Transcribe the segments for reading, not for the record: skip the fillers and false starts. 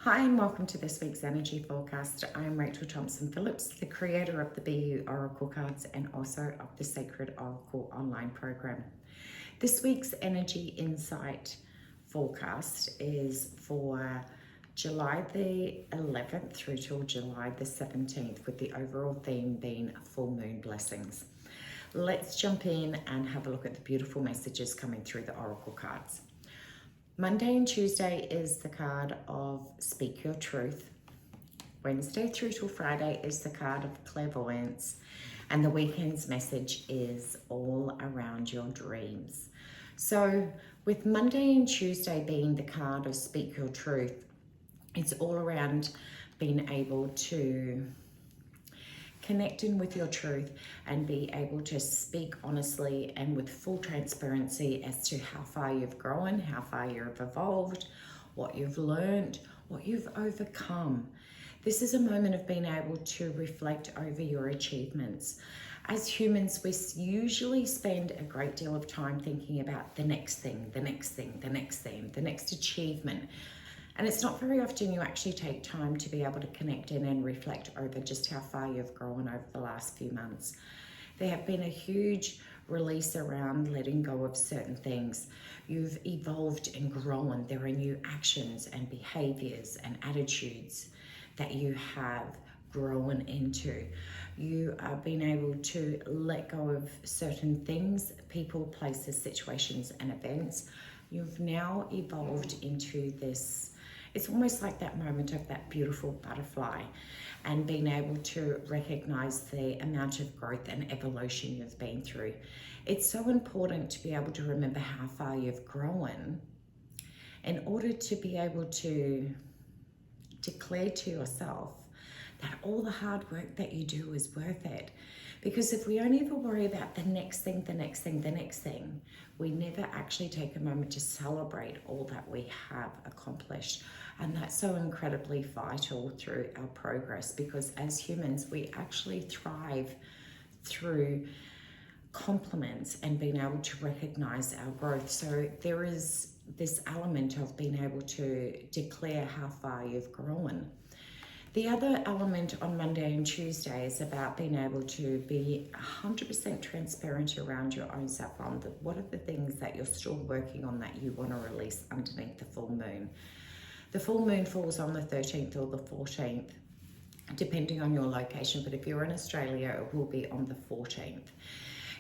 Hi and welcome to this week's energy forecast. I am Rachel Thompson Phillips, the creator of the BEYOU Oracle Cards and also of the Sacred Oracle online program. This week's energy insight forecast is for July the 11th through till July the 17th, with the overall theme being full moon blessings. Let's jump in and have a look at the beautiful messages coming through the Oracle cards. Monday and Tuesday is the card of Speak Your Truth. Wednesday through till Friday is the card of Clairvoyance. And the weekend's message is all around your dreams. So with Monday and Tuesday being the card of Speak Your Truth, it's all around being able to connect in with your truth and be able to speak honestly and with full transparency as to how far you've grown, how far you've evolved, what you've learned, what you've overcome. This is a moment of being able to reflect over your achievements. As humans, we usually spend a great deal of time thinking about the next thing, the next thing, the next thing, the next achievement. And it's not very often you actually take time to be able to connect in and reflect over just how far you've grown over the last few months. There have been a huge release around letting go of certain things. You've evolved and grown. There are new actions and behaviors and attitudes that you have grown into. You are being able to let go of certain things, people, places, situations, and events. You've now evolved into this. It's almost like that moment of that beautiful butterfly and being able to recognize the amount of growth and evolution you've been through. It's so important to be able to remember how far you've grown in order to be able to declare to yourself that all the hard work that you do is worth it. Because if we only ever worry about the next thing, the next thing, the next thing, we never actually take a moment to celebrate all that we have accomplished. And that's so incredibly vital through our progress, because as humans, we actually thrive through compliments and being able to recognize our growth. So there is this element of being able to declare how far you've grown. The other element on Monday and Tuesday is about being able to be 100% transparent around your own self on what are the things that you're still working on that you want to release underneath the full moon. The full moon falls on the 13th or the 14th, depending on your location, but if you're in Australia, it will be on the 14th.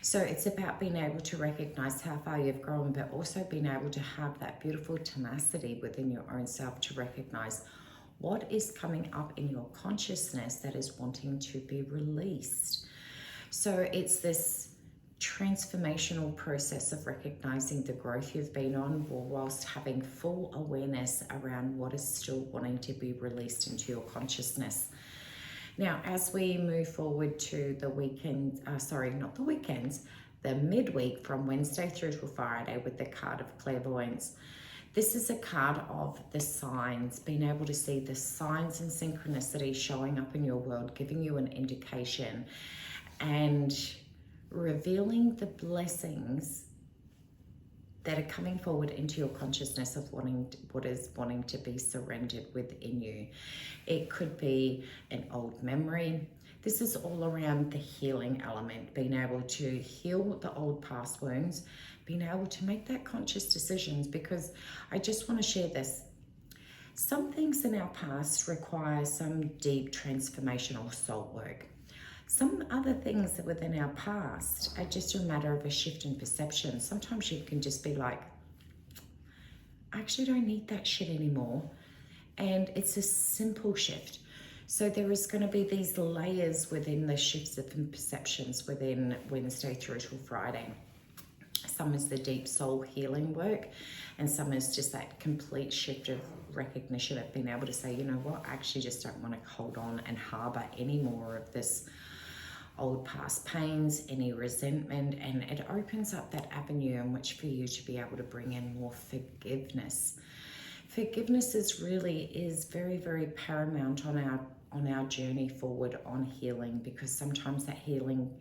So it's about being able to recognize how far you've grown, but also being able to have that beautiful tenacity within your own self to recognize what is coming up in your consciousness that is wanting to be released. So it's this transformational process of recognizing the growth you've been on, whilst having full awareness around what is still wanting to be released into your consciousness. Now, as we move forward to the weekend, the midweek from Wednesday through to Friday with the card of Clairvoyance. This is a card of the signs, being able to see the signs and synchronicity showing up in your world, giving you an indication and revealing the blessings that are coming forward into your consciousness of what is wanting to be surrendered within you. It could be an old memory. This is all around the healing element, being able to heal the old past wounds, being able to make that conscious decisions, because I just want to share this. Some things in our past require some deep transformational soul work. Some other things within our past are just a matter of a shift in perception. Sometimes you can just be like, I actually don't need that shit anymore. And it's a simple shift. So there is going to be these layers within the shifts of perceptions within Wednesday through till Friday. Some is the deep soul healing work, and some is just that complete shift of recognition of being able to say, you know what, I actually just don't want to hold on and harbor any more of this old past pains, any resentment, and it opens up that avenue in which for you to be able to bring in more forgiveness. Forgiveness is very, very paramount on our journey forward on healing, because sometimes that healing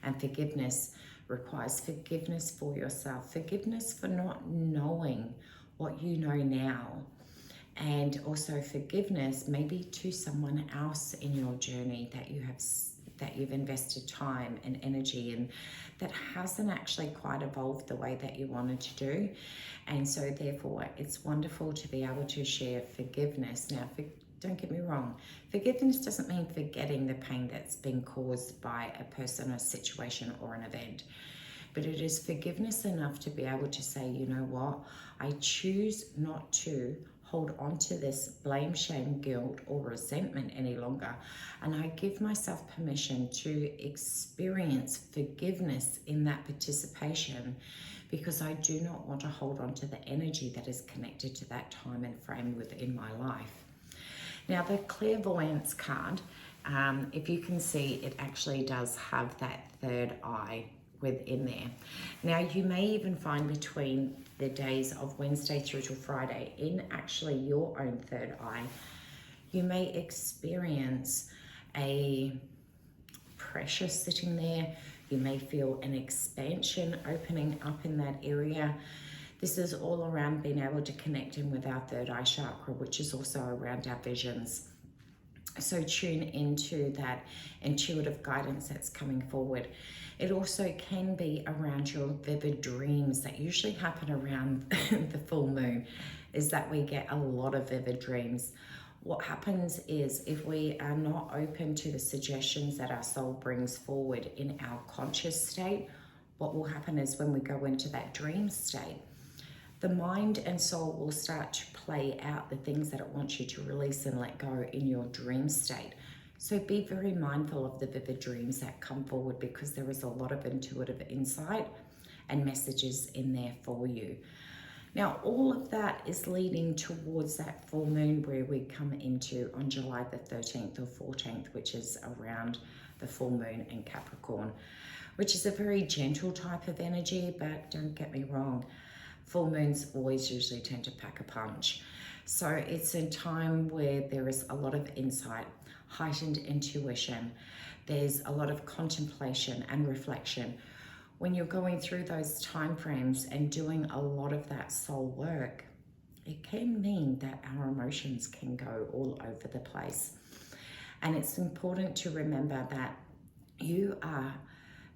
and forgiveness requires forgiveness for yourself, forgiveness for not knowing what you know now, and also forgiveness, maybe to someone else in your journey that you've invested time and energy in, that hasn't actually quite evolved the way that you wanted to do. And so therefore it's wonderful to be able to share forgiveness. Now, don't get me wrong, forgiveness doesn't mean forgetting the pain that's been caused by a person, a situation, or an event. But it is forgiveness enough to be able to say, you know what, I choose not to hold on to this blame, shame, guilt, or resentment any longer. And I give myself permission to experience forgiveness in that participation, because I do not want to hold on to the energy that is connected to that time and frame within my life. Now, the clairvoyance card, if you can see, it actually does have that third eye within there. Now, you may even find between the days of Wednesday through to Friday, in actually your own third eye, you may experience a pressure sitting there. You may feel an expansion opening up in that area. This is all around being able to connect in with our third eye chakra, which is also around our visions. So tune into that intuitive guidance that's coming forward. It also can be around your vivid dreams that usually happen around the full moon, is that we get a lot of vivid dreams. What happens is, if we are not open to the suggestions that our soul brings forward in our conscious state, what will happen is when we go into that dream state, the mind and soul will start to play out the things that it wants you to release and let go in your dream state. So be very mindful of the vivid dreams that come forward, because there is a lot of intuitive insight and messages in there for you. Now, all of that is leading towards that full moon where we come into on July the 13th or 14th, which is around the full moon in Capricorn, which is a very gentle type of energy, but don't get me wrong, full moons always usually tend to pack a punch. So it's a time where there is a lot of insight, heightened intuition. There's a lot of contemplation and reflection. When you're going through those time frames and doing a lot of that soul work, it can mean that our emotions can go all over the place. And it's important to remember that you are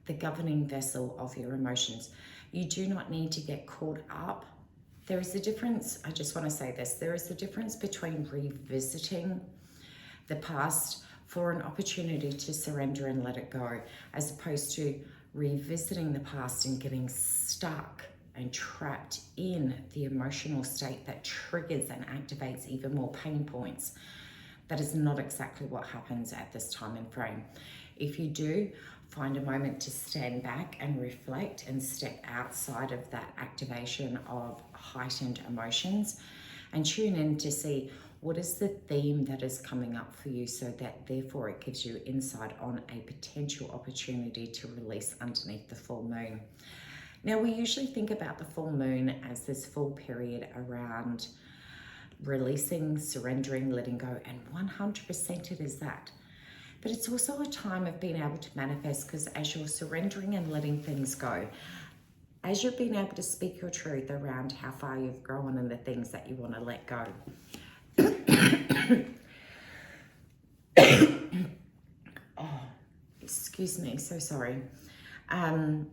the governing vessel of your emotions. You do not need to get caught up. There is a difference, I just want to say this, there is a difference between revisiting the past for an opportunity to surrender and let it go, as opposed to revisiting the past and getting stuck and trapped in the emotional state that triggers and activates even more pain points. That is not exactly what happens at this time and frame. If you do, find a moment to stand back and reflect and step outside of that activation of heightened emotions and tune in to see what is the theme that is coming up for you, so that therefore it gives you insight on a potential opportunity to release underneath the full moon. Now, we usually think about the full moon as this full period around releasing, surrendering, letting go, and 100% it is that. But it's also a time of being able to manifest, because as you're surrendering and letting things go, as you're being able to speak your truth around how far you've grown and the things that you want to let go. Oh, excuse me, so sorry. And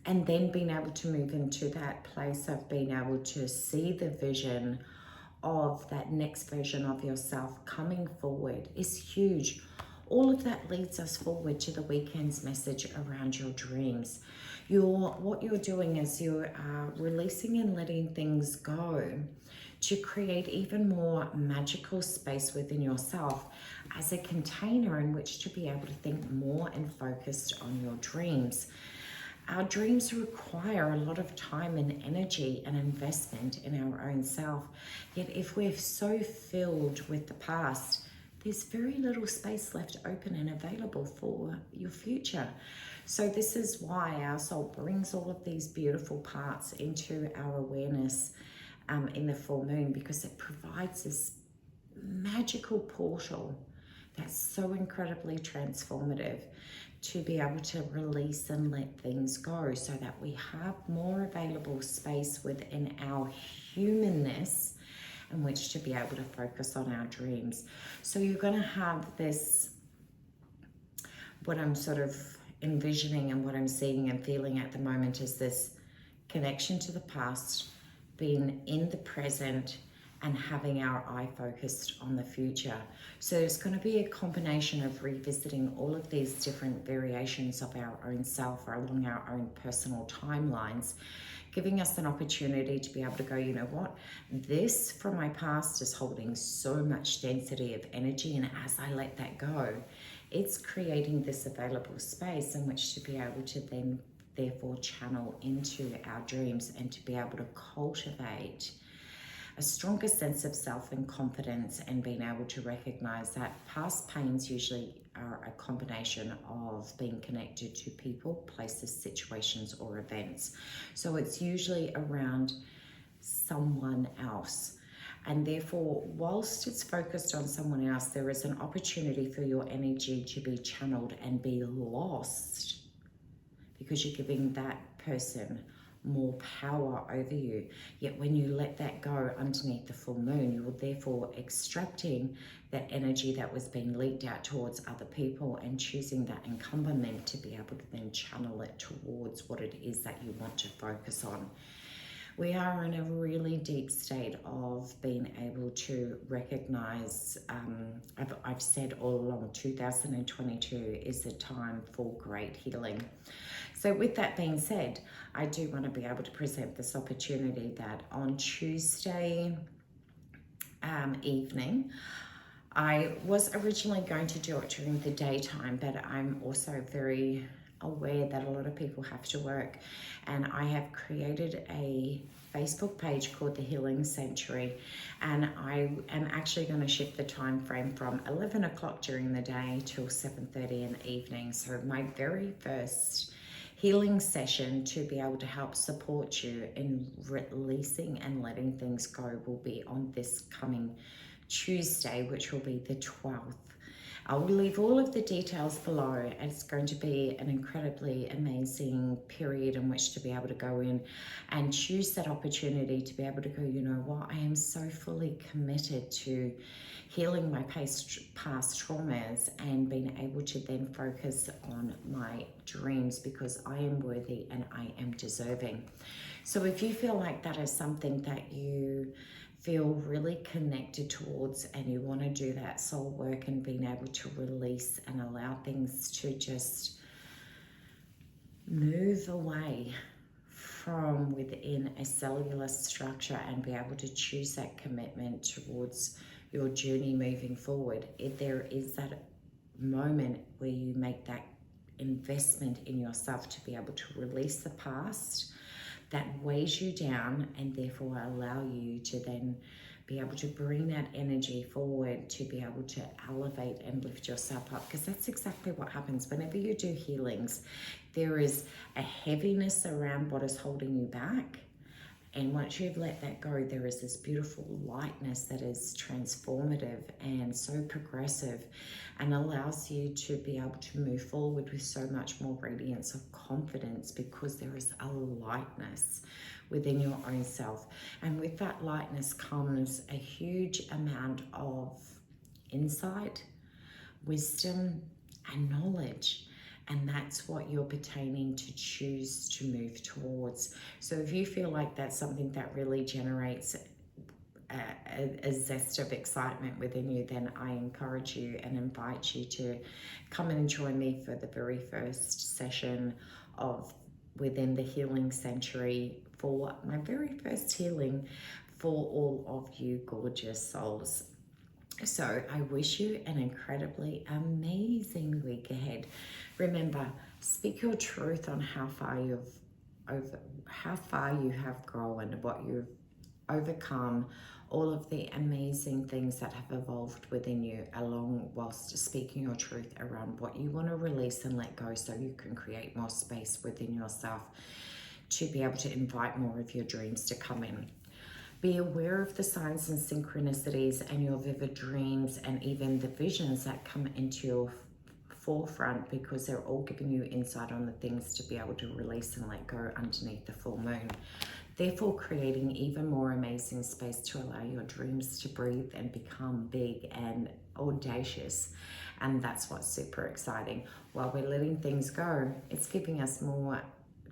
then being able to move into that place of being able to see the vision of that next version of yourself coming forward is huge. All of that leads us forward to the weekend's message around your dreams. What you're doing is you are releasing and letting things go to create even more magical space within yourself as a container in which to be able to think more and focused on your dreams. Our dreams require a lot of time and energy and investment in our own self. Yet if we're so filled with the past, there's very little space left open and available for your future. So this is why our soul brings all of these beautiful parts into our awareness in the full moon, because it provides this magical portal that's so incredibly transformative to be able to release and let things go, so that we have more available space within our humanness in which to be able to focus on our dreams. So you're going to have this, what I'm sort of envisioning and what I'm seeing and feeling at the moment is this connection to the past, being in the present, and having our eye focused on the future. So it's going to be a combination of revisiting all of these different variations of our own self or along our own personal timelines, giving us an opportunity to be able to go, you know what, this from my past is holding so much density of energy, and as I let that go, it's creating this available space in which to be able to then therefore channel into our dreams and to be able to cultivate a stronger sense of self and confidence, and being able to recognize that past pains usually are a combination of being connected to people, places, situations, or events. So it's usually around someone else. And therefore, whilst it's focused on someone else, there is an opportunity for your energy to be channeled and be lost, because you're giving that person more power over you. Yet when you let that go underneath the full moon, you're therefore extracting that energy that was being leaked out towards other people and choosing that incumbent to be able to then channel it towards what it is that you want to focus on. We are in a really deep state of being able to recognize, I've said all along, 2022 is a time for great healing. So with that being said, I do want to be able to present this opportunity that on Tuesday evening, I was originally going to do it during the daytime, but I'm also very aware that a lot of people have to work, and I have created a Facebook page called The Healing Sanctuary, and I am actually going to shift the time frame from 11 o'clock during the day till 7:30 in the evening. So my very first healing session to be able to help support you in releasing and letting things go will be on this coming Tuesday, which will be the 12th. I'll leave all of the details below. It's going to be an incredibly amazing period in which to be able to go in and choose that opportunity to be able to go, you know what, I am so fully committed to healing my past traumas and being able to then focus on my dreams, because I am worthy and I am deserving. So if you feel like that is something that you feel really connected towards and you want to do that soul work and being able to release and allow things to just move away from within a cellular structure and be able to choose that commitment towards your journey moving forward, if there is that moment where you make that investment in yourself to be able to release the past that weighs you down, and therefore allow you to then be able to bring that energy forward to be able to elevate and lift yourself up. Because that's exactly what happens whenever you do healings. There is a heaviness around what is holding you back, and once you've let that go, there is this beautiful lightness that is transformative and so progressive, and allows you to be able to move forward with so much more radiance of confidence, because there is a lightness within your own self. And with that lightness comes a huge amount of insight, wisdom, and knowledge. And that's what you're pertaining to choose to move towards. So if you feel like that's something that really generates a zest of excitement within you, then I encourage you and invite you to come and join me for the very first session of within the Healing Sanctuary, for my very first healing for all of you gorgeous souls. So I wish you an incredibly amazing week ahead. Remember, speak your truth on how far you have grown, what you've overcome, all of the amazing things that have evolved within you, along whilst speaking your truth around what you want to release and let go, so you can create more space within yourself to be able to invite more of your dreams to come in. Be aware of the signs and synchronicities and your vivid dreams, and even the visions that come into your forefront, because they're all giving you insight on the things to be able to release and let go underneath the full moon. therefore creating even more amazing space to allow your dreams to breathe and become big and audacious. And that's what's super exciting. While we're letting things go, it's giving us more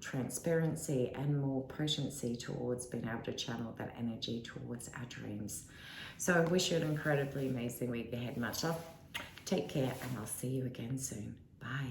transparency and more potency towards being able to channel that energy towards our dreams. So I wish you an incredibly amazing week ahead. Much love. Take care, and I'll see you again soon. Bye.